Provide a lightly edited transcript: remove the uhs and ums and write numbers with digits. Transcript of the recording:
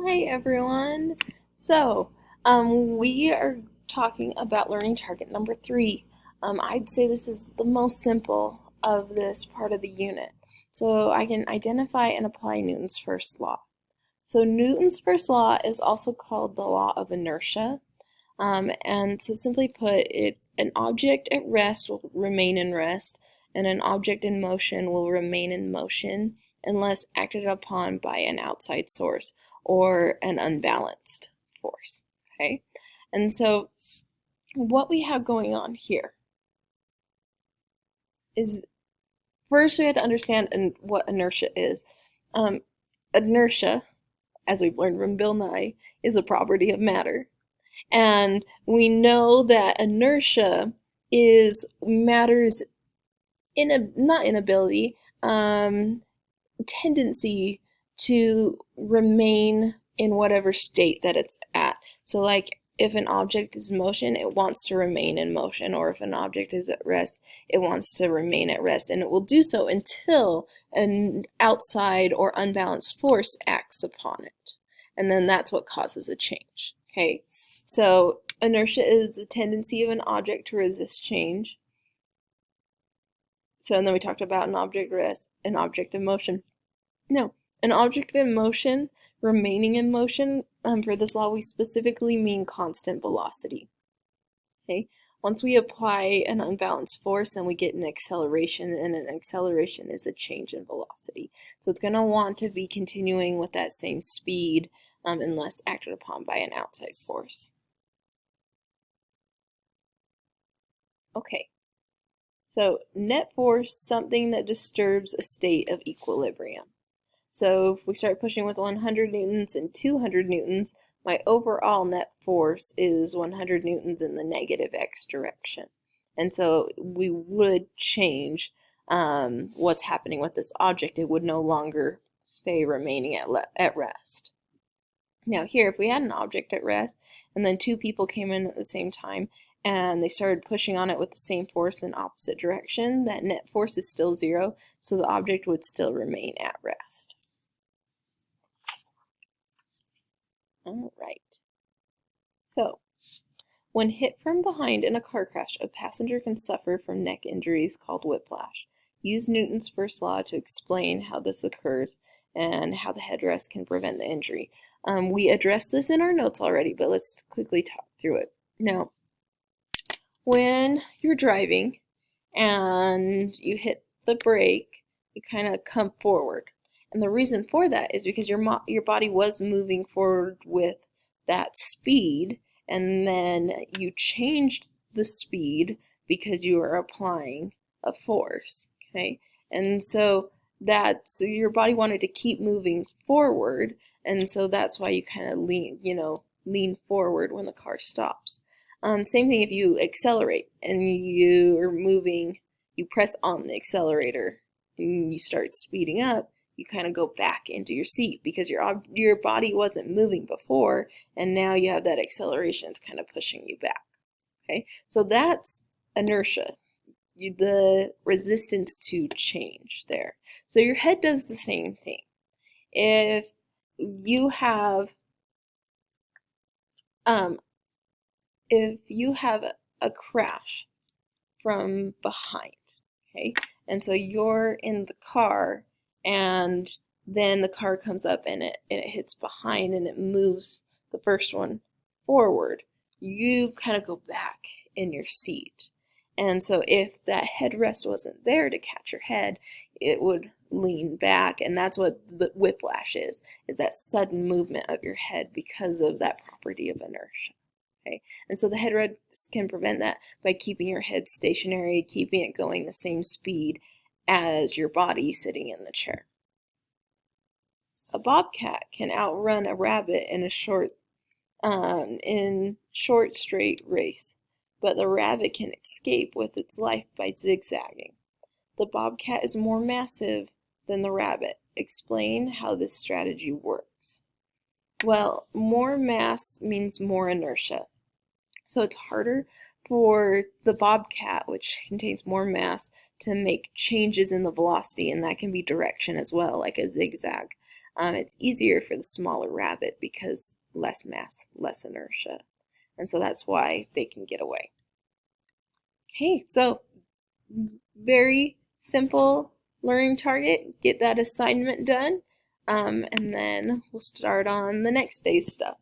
Hi everyone. So, we are talking about learning target number 3. I'd say this is the most simple of this part of the unit. So I can identify and apply Newton's first law. So Newton's first law is also called the law of inertia. And so simply put, an object at rest will remain in rest, and an object in motion will remain in motion unless acted upon by an outside source or an unbalanced force. Okay? And so what we have going on here is first we have to understand what inertia is. Inertia, as we've learned from Bill Nye, is a property of matter. And we know that inertia is matter's not inability, tendency to remain in whatever state that it's at. So like if an object is in motion, it wants to remain in motion, or if an object is at rest, it wants to remain at rest, and it will do so until an outside or unbalanced force acts upon it. And then that's what causes a change. Okay? So inertia is the tendency of an object to resist change. So and then we talked about an object at rest, an object in motion. No, an object in motion, remaining in motion, for this law we specifically mean constant velocity. Okay? Once we apply an unbalanced force, then we get an acceleration, and an acceleration is a change in velocity. So it's going to want to be continuing with that same speed unless acted upon by an outside force. Okay, so net force, something that disturbs a state of equilibrium. So if we start pushing with 100 newtons and 200 newtons, my overall net force is 100 newtons in the negative x direction. And so we would change what's happening with this object. It would no longer stay remaining at rest. Now here, if we had an object at rest and then two people came in at the same time and they started pushing on it with the same force in opposite direction, that net force is still 0, so the object would still remain at rest. All right. So, when hit from behind in a car crash, a passenger can suffer from neck injuries called whiplash. Use Newton's first law to explain how this occurs and how the headrest can prevent the injury. We addressed this in our notes already, but let's quickly talk through it. Now, when you're driving and you hit the brake, you kind of come forward. And the reason for that is because your body was moving forward with that speed, and then you changed the speed because you are applying a force, okay? And so your body wanted to keep moving forward, and so that's why you kind of lean forward when the car stops. Same thing if you accelerate and you are moving, you press on the accelerator and you start speeding up, you kind of go back into your seat because your body wasn't moving before, and now you have that acceleration. It's kind of pushing you back. Okay, so that's inertia, the resistance to change there. So your head does the same thing. If you have a crash from behind, okay, and so you're in the car and then the car comes up and it hits behind and it moves the first one forward, you kind of go back in your seat. And so if that headrest wasn't there to catch your head, it would lean back, and that's what the whiplash is that sudden movement of your head because of that property of inertia. Okay, and so the headrest can prevent that by keeping your head stationary, keeping it going the same speed as your body sitting in the chair. A bobcat can outrun a rabbit in a short straight race, but the rabbit can escape with its life by zigzagging. The bobcat is more massive than the rabbit. Explain how this strategy works. Well, more mass means more inertia. So it's harder for the bobcat, which contains more mass, to make changes in the velocity, and that can be direction as well, like a zigzag. it's easier for the smaller rabbit because less mass, less inertia. And so that's why they can get away. Okay, so very simple learning target. Get that assignment done, and then we'll start on the next day's stuff.